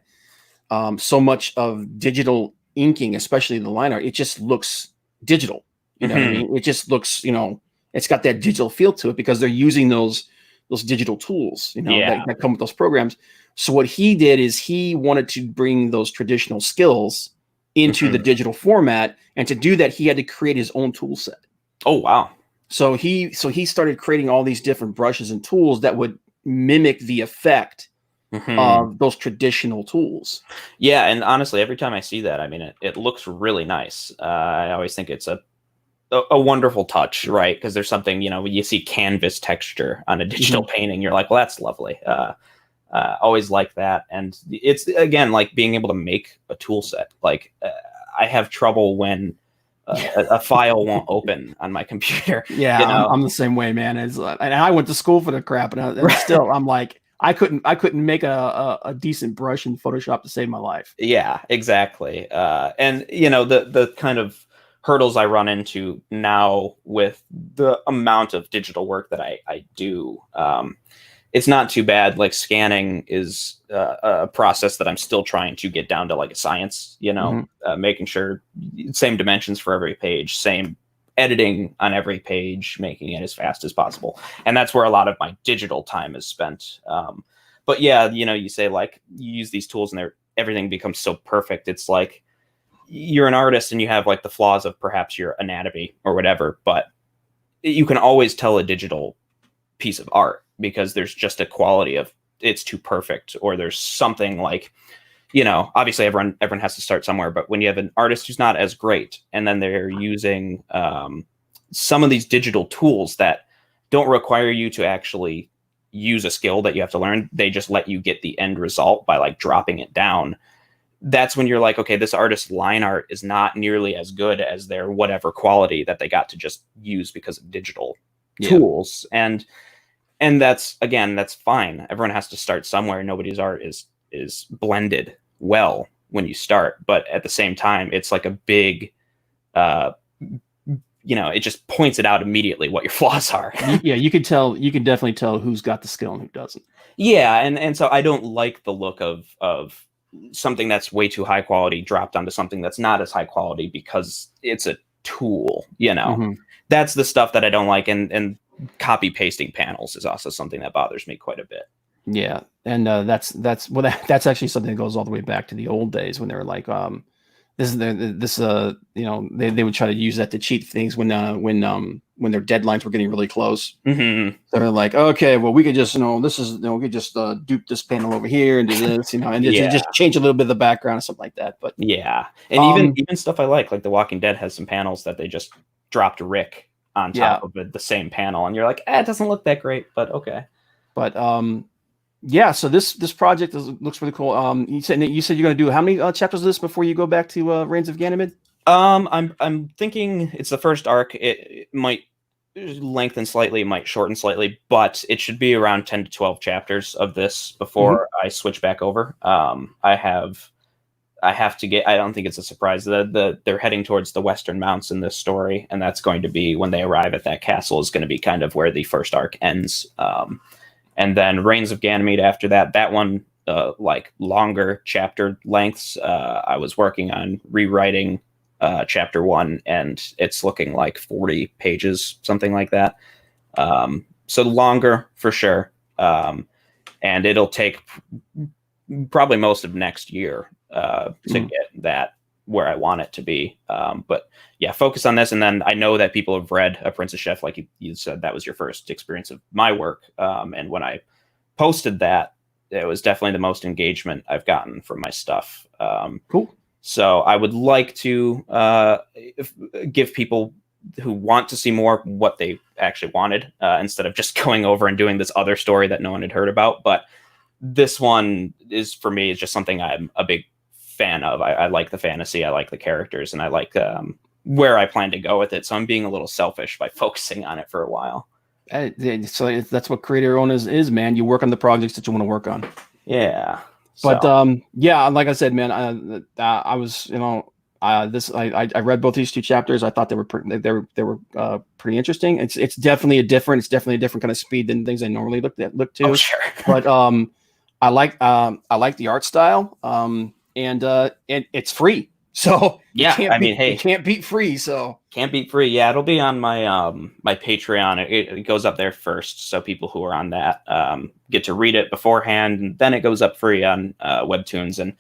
so much of digital inking, especially the line art, it just looks digital. What I mean? It just looks, it's got that digital feel to it because they're using those those digital tools, Yeah. that come with those programs. So what he did is he wanted to bring those traditional skills into the digital format, and to do that, he had to create his own tool set. Oh wow! So he started creating all these different brushes and tools that would mimic the effect of those traditional tools. Yeah, and honestly, every time I see that, I mean, it looks really nice. I always think it's a wonderful touch, right? Because there's something, when you see canvas texture on a digital painting, you're like, well, that's lovely. Always like that. And it's, again, like being able to make a tool set. Like I have trouble when a file won't open on my computer. Yeah, I'm the same way, man. And I went to school for the crap, and still I'm like, I couldn't make a decent brush in Photoshop to save my life. Yeah, exactly. And the kind of hurdles I run into now with the amount of digital work that I do, it's not too bad. Like scanning is a process that I'm still trying to get down to like a science, making sure same dimensions for every page, same editing on every page, making it as fast as possible. And that's where a lot of my digital time is spent. But yeah, you say like you use these tools and everything becomes so perfect. It's like you're an artist and you have like the flaws of perhaps your anatomy or whatever, but you can always tell a digital piece of art because there's just a quality of it's too perfect, or there's something like, obviously everyone has to start somewhere, but when you have an artist who's not as great and then they're using some of these digital tools that don't require you to actually use a skill that you have to learn, they just let you get the end result by like dropping it down. That's when you're like, okay, this artist's line art is not nearly as good as their whatever quality that they got to just use because of digital tools. And that's fine. Everyone has to start somewhere. Nobody's art is blended well when you start, but at the same time, it's like a big, it just points it out immediately what your flaws are. Yeah, you can definitely tell who's got the skill and who doesn't. Yeah, and so I don't like the look of something that's way too high quality dropped onto something that's not as high quality because it's a tool. That's the stuff that I don't like, and copy pasting panels is also something that bothers me quite a bit. Yeah, and that's actually something that goes all the way back to the old days when they were like, they would try to use that to cheat things when their deadlines were getting really close. They're like, okay, well, we could just we could just dupe this panel over here and do this, and just change a little bit of the background or something like that. But yeah, and even stuff I like The Walking Dead has some panels that they just dropped Rick on top of the same panel, and you're like, it doesn't look that great, but okay. But so this project looks really cool. You said you're going to do how many chapters of this before you go back to Reigns of Ganymede? I'm thinking it's the first arc. It might lengthen slightly, it might shorten slightly, but it should be around 10 to 12 chapters of this before I switch back over. I have to get, I don't think it's a surprise that they're heading towards the Western Mounts in this story. And that's going to be when they arrive at that castle is going to be kind of where the first arc ends. And then Reigns of Ganymede after that one, like longer chapter lengths. I was working on rewriting chapter 1 and it's looking like 40 pages, something like that. So longer for sure. And it'll take probably most of next year to get that where I want it to be. But yeah, focus on this. And then I know that people have read Apprentice Chef, like you said, that was your first experience of my work. And when I posted that, it was definitely the most engagement I've gotten from my stuff. Cool. So I would like to give people who want to see more what they actually wanted, instead of just going over and doing this other story that no one had heard about. But this one is, for me, is just something I'm a big fan of. I like the fantasy, I like the characters, and I like where I plan to go with it. So I'm being a little selfish by focusing on it for a while. So that's what creator owners is, man. You work on the projects that you want to work on. Yeah. But like I said, man, I was, I read both these two chapters. I thought they were pretty interesting. It's definitely a different kind of speed than things I normally look to. Oh, sure. But I like the art style. And it's free. So yeah, I mean, hey, you can't beat free. So can't beat free. Yeah, it'll be on my my Patreon. It goes up there first, so people who are on that get to read it beforehand, and then it goes up free on Webtoons. And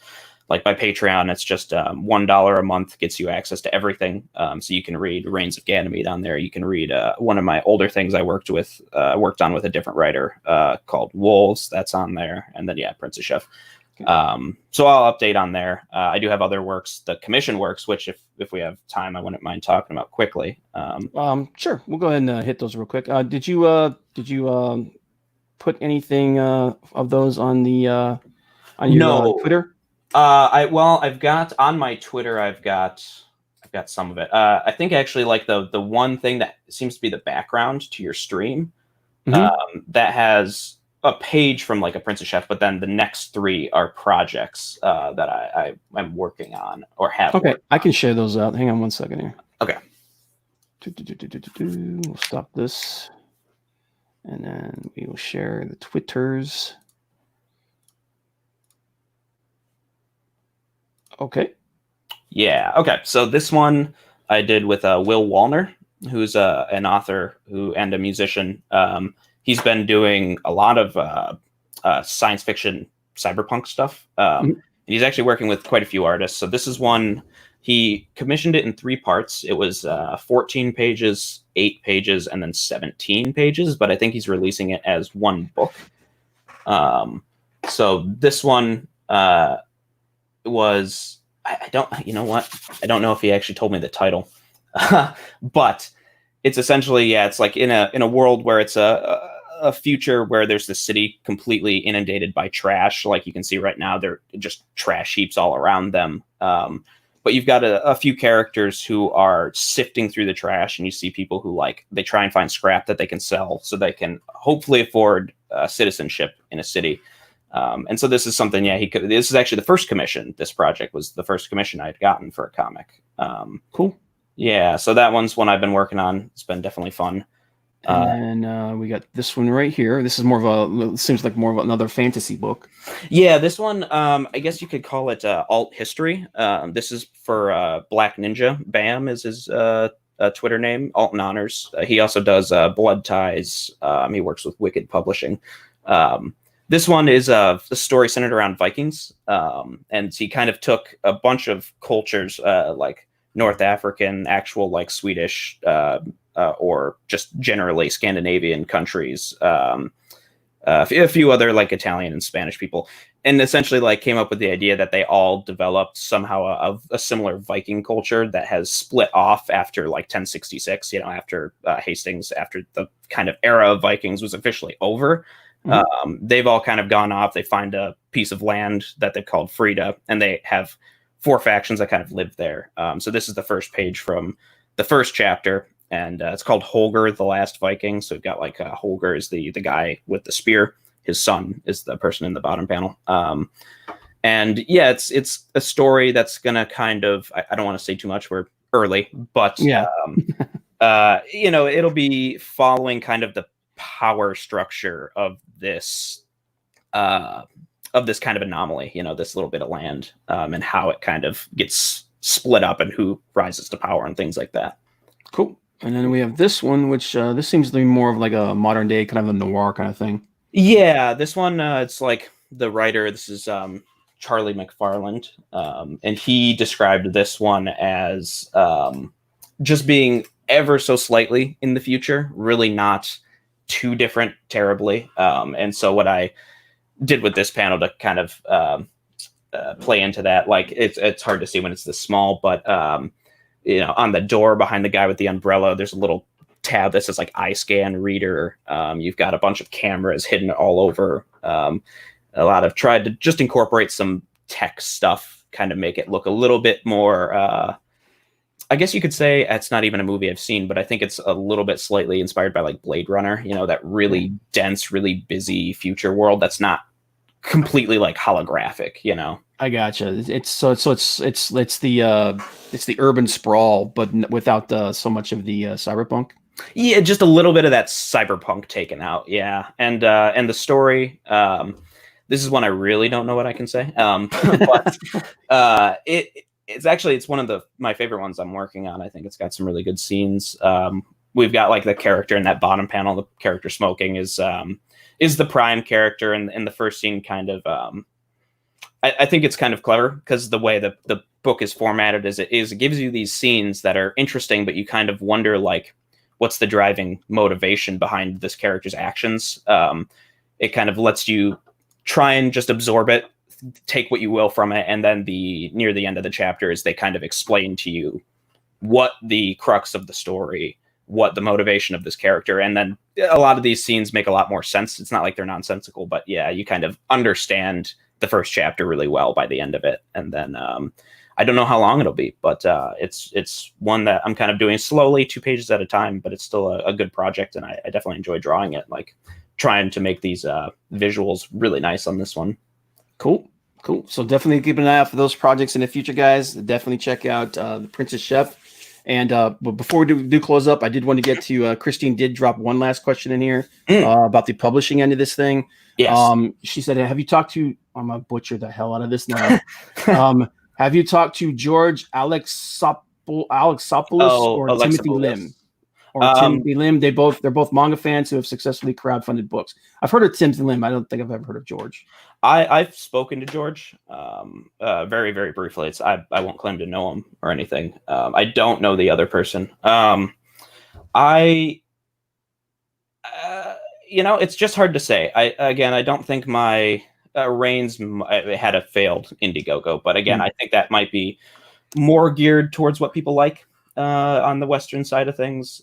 like my Patreon, it's just $1 a month gets you access to everything. So you can read Reigns of Ganymede on there. You can read one of my older things I worked on with a different writer called Wolves. That's on there, and then Prince of Chef. So I'll update on there. I do have other works, the commission works, which if we have time, I wouldn't mind talking about quickly. Sure, we'll go ahead and hit those real quick. Did you put anything of those on the on your Twitter? I've got on my Twitter, I've got some of it. I think actually like the one thing that seems to be the background to your stream, that has a page from like a Prince of Chef, but then the next 3 are projects that I'm working on or have. Okay, I can share those out. Hang on one second here. Okay. We'll stop this, and then we will share the Twitters. Okay. Yeah. Okay. So this one I did with Will Wallner, who's an author and a musician. He's been doing a lot of science fiction, cyberpunk stuff. And he's actually working with quite a few artists. So this is one, he commissioned it in 3 parts. It was 14 pages, 8 pages, and then 17 pages. But I think he's releasing it as one book. So this one was, I don't know if he actually told me the title, but it's essentially, it's like in a world where it's a future where there's the city completely inundated by trash. Like you can see right now, they're just trash heaps all around them. But you've got a few characters who are sifting through the trash, and you see people who they try and find scrap that they can sell so they can hopefully afford citizenship in a city. And so this is something, this is actually the first commission. This project was the first commission I had gotten for a comic. Cool. Yeah, so that one's one I've been working on. It's been definitely fun. And we got this one right here. This is seems like more of another fantasy book. Yeah, this one, I guess you could call it alt history. This is for Black Ninja. Bam is his Twitter name, Alt and Honors. He also does Blood Ties. He works with Wicked Publishing. This one is a story centered around Vikings. And he kind of took a bunch of cultures, like North African, actual like Swedish, or just generally Scandinavian countries, a few other like Italian and Spanish people, and essentially like came up with the idea that they all developed somehow a similar Viking culture that has split off after like 1066, after Hastings, after the kind of era of Vikings was officially over. They've all kind of gone off. They find a piece of land that they've called Frida, and they have 4 factions that kind of live there. So this is the first page from the first chapter, and it's called Holger, the Last Viking. So we've got like Holger is the guy with the spear. His son is the person in the bottom panel. And yeah, it's a story that's gonna kind of, I don't want to say too much, we're early, but it'll be following kind of the power structure of this kind of anomaly, this little bit of land, and how it kind of gets split up and who rises to power and things like that. Cool. And then we have this one, which this seems to be more of like a modern day kind of a noir kind of thing. Yeah, this one, it's like the writer, this is Charlie McFarland, and he described this one as just being ever so slightly in the future, really not too different terribly. And so what I did with this panel to kind of play into that, like it's hard to see when it's this small, but on the door behind the guy with the umbrella, there's a little tab that says like eye scan reader. You've got a bunch of cameras hidden all over. A lot of tried to just incorporate some tech stuff, kind of make it look a little bit more, I guess you could say it's not even a movie I've seen, but I think it's a little bit slightly inspired by like Blade Runner, that really dense, really busy future world that's not completely like holographic, I gotcha. It's the urban sprawl, but without so much of the cyberpunk. Yeah, just a little bit of that cyberpunk taken out. Yeah, and the story. This is one I really don't know what I can say. But it's one of my favorite ones I'm working on. I think it's got some really good scenes. We've got like the character in that bottom panel, the character smoking is the prime character, and the first scene kind of I think it's kind of clever because the way the book is formatted it gives you these scenes that are interesting, but you kind of wonder like what's the driving motivation behind this character's actions. It kind of lets you try and just absorb it, take what you will from it, and then near the end of the chapter is they kind of explain to you what the crux of the story, what the motivation of this character, and then a lot of these scenes make a lot more sense. It's not like they're nonsensical, but yeah, you kind of understand the first chapter really well by the end of it. And then I don't know how long it'll be, but it's one that I'm kind of doing slowly, 2 pages at a time, but it's still a good project, and I definitely enjoy drawing it, like trying to make these visuals really nice on this one. Cool. So definitely keep an eye out for those projects in the future, guys. Definitely check out The Princess Chef. And but before we do close up, I did want to get to Christine did drop one last question in here about the publishing end of this thing. Yes. She said, have you talked to, I'm going to butcher the hell out of this now. Have you talked to George Alexopoulos or Timothy Lim? Or Timothy Lim? They're both manga fans who have successfully crowdfunded books. I've heard of Timothy Lim. I don't think I've ever heard of George. I've spoken to George very, very briefly. I won't claim to know him or anything. I don't know the other person. It's just hard to say. I don't think my Reigns had a failed Indiegogo, but again, I think that might be more geared towards what people like on the Western side of things.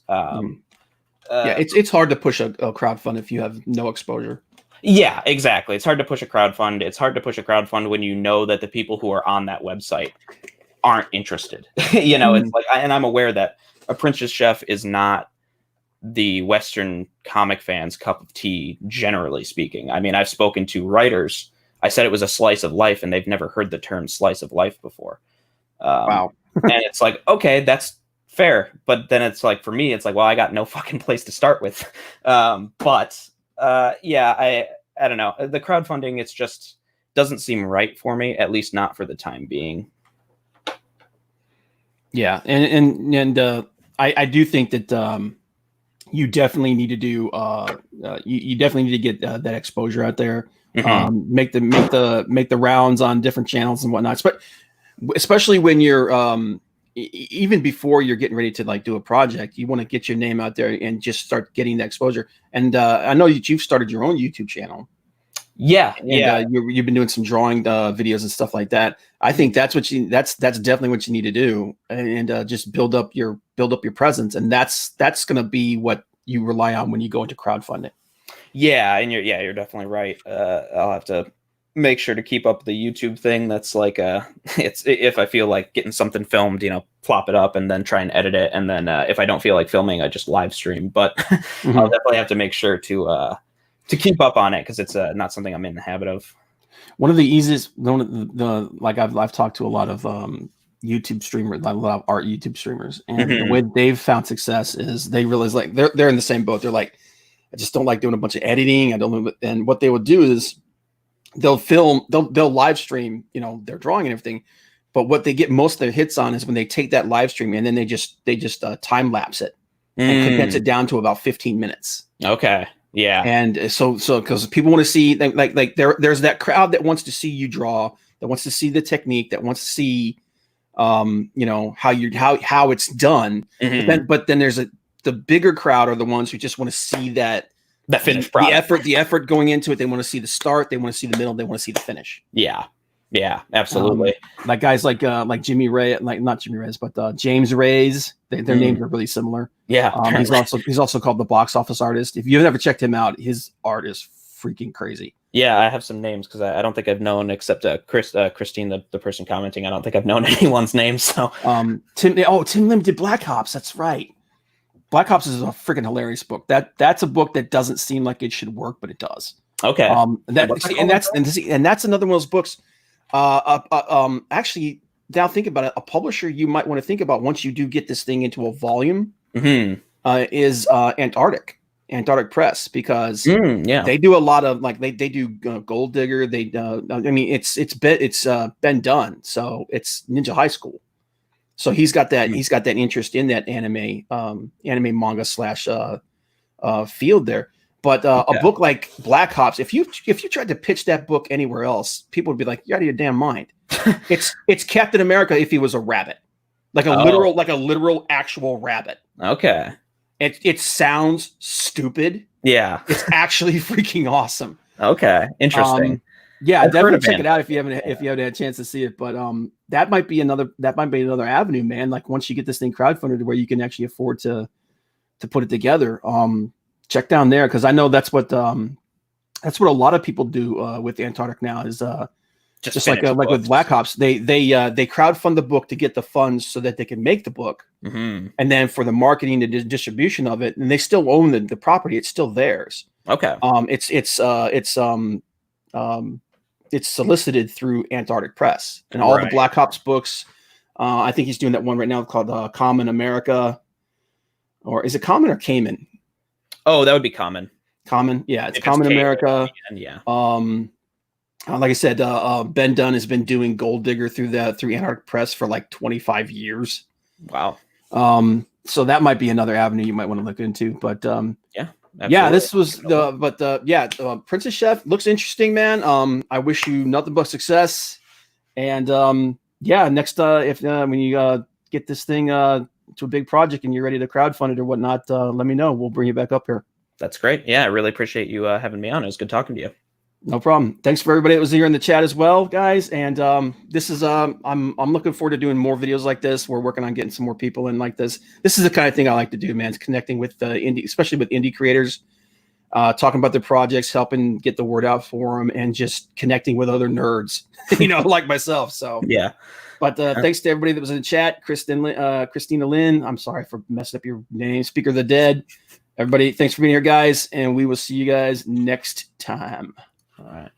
It's hard to push a crowdfund if you have no exposure. Yeah, exactly. It's hard to push a crowdfund. It's hard to push a crowdfund when you know that the people who are on that website aren't interested. It's like, and I'm aware that A Princess Chef is not the Western comic fans' cup of tea, generally speaking. I mean, I've spoken to writers. I said it was a slice of life, and they've never heard the term slice of life before. Wow. And it's like, okay, that's fair. But then it's like, for me, it's like, well, I got no fucking place to start with. I don't know. The crowdfunding, it's just doesn't seem right for me, at least not for the time being. Yeah. And I do think that you definitely need to do you definitely need to get that exposure out there. Make the rounds on different channels and whatnot. But especially when you're even before you're getting ready to like do a project, you want to get your name out there and just start getting the exposure. And I know you've started your own YouTube channel. Yeah. You've been doing some drawing videos and stuff like that. I think that's definitely what you need to do, and just build up your presence. And that's going to be what you rely on when you go into crowdfunding. Yeah. And you're definitely right. I'll have to make sure to keep up the YouTube thing. That's like it's if I feel like getting something filmed, plop it up and then try and edit it, and then if I don't feel like filming, I just live stream. But I'll definitely have to make sure to keep up on it, because it's not something I'm in the habit of. One of the easiest, I've talked to a lot of YouTube streamers, a lot of art YouTube streamers, and the way they've found success is they realize like they're in the same boat. They're like, I just don't like doing a bunch of editing. And what they will do is they'll live stream, their drawing and everything. But what they get most of their hits on is when they take that live stream and then they just time lapse it and condense it down to about 15 minutes. Okay. Yeah. And so because people want to see like there's that crowd that wants to see you draw, that wants to see the technique, that wants to see how it's done. But then there's the bigger crowd are the ones who just want to see that finished product. The effort going into it. They want to see the start, they want to see the middle, they want to see the finish. Yeah, absolutely. Like guys like Jimmy Ray, like not Jimmy Reyes, but James Reyes. Their names are really similar. Yeah. He's also called the Box Office Artist. If you've never checked him out, his art is freaking crazy. Yeah, I have some names because I don't think I've known, except Christine, the person commenting. I don't think I've known anyone's name. So Tim Lim did Black Ops. That's right. Black Ops is a freaking hilarious book. That's a book that doesn't seem like it should work, but it does. Okay. That's another one of those books. Actually, now think about it. A publisher you might want to think about once you do get this thing into a volume is Antarctic. Antarctic Press, because Yeah. they do a lot of like they do Gold Digger. They I mean it's been done. So it's Ninja High School. So he's got that interest in that anime manga slash field there. But a book like Black Ops, if you tried to pitch that book anywhere else, people would be like, "You're out of your damn mind." It's Captain America if he was a rabbit, like a literal actual rabbit. Okay. It sounds stupid. Yeah. It's actually freaking awesome. Okay. Interesting. Yeah, I've definitely check it out if you haven't had a chance to see it. But that might be another avenue, man. Like once you get this thing crowdfunded where you can actually afford to put it together. Check down there, because I know that's what a lot of people do with Antarctic now is just like with Black Ops, they crowdfund the book to get the funds so that they can make the book, and then for the marketing and distribution of it, and they still own the property; it's still theirs. Okay. It's solicited through Antarctic Press, and all the Black Ops books. I think he's doing that one right now called Common America, or is it Common or Cayman? Oh, that would be Common. Common, yeah, it's Common America. Yeah. Like I said, Ben Dunn has been doing Gold Digger through Antarctic Press for like 25 years. Wow. So that might be another avenue you might want to look into. But yeah, this was Princess Chef looks interesting, man. I wish you nothing but success. And next if when you get this thing to a big project and you're ready to crowdfund it or whatnot, let me know. We'll bring you back up here. That's great. Yeah, I really appreciate you having me on. It was good talking to you. No problem. Thanks for everybody that was here in the chat as well, guys. And this is I'm looking forward to doing more videos like this. We're working on getting some more people in like this. This is the kind of thing I like to do, man. It's connecting with indie, especially with indie creators, talking about their projects, helping get the word out for them, and just connecting with other nerds, like myself. So yeah. But thanks to everybody that was in the chat. Christina Lynn, I'm sorry for messing up your name. Speaker of the Dead. Everybody, thanks for being here, guys. And we will see you guys next time. All right.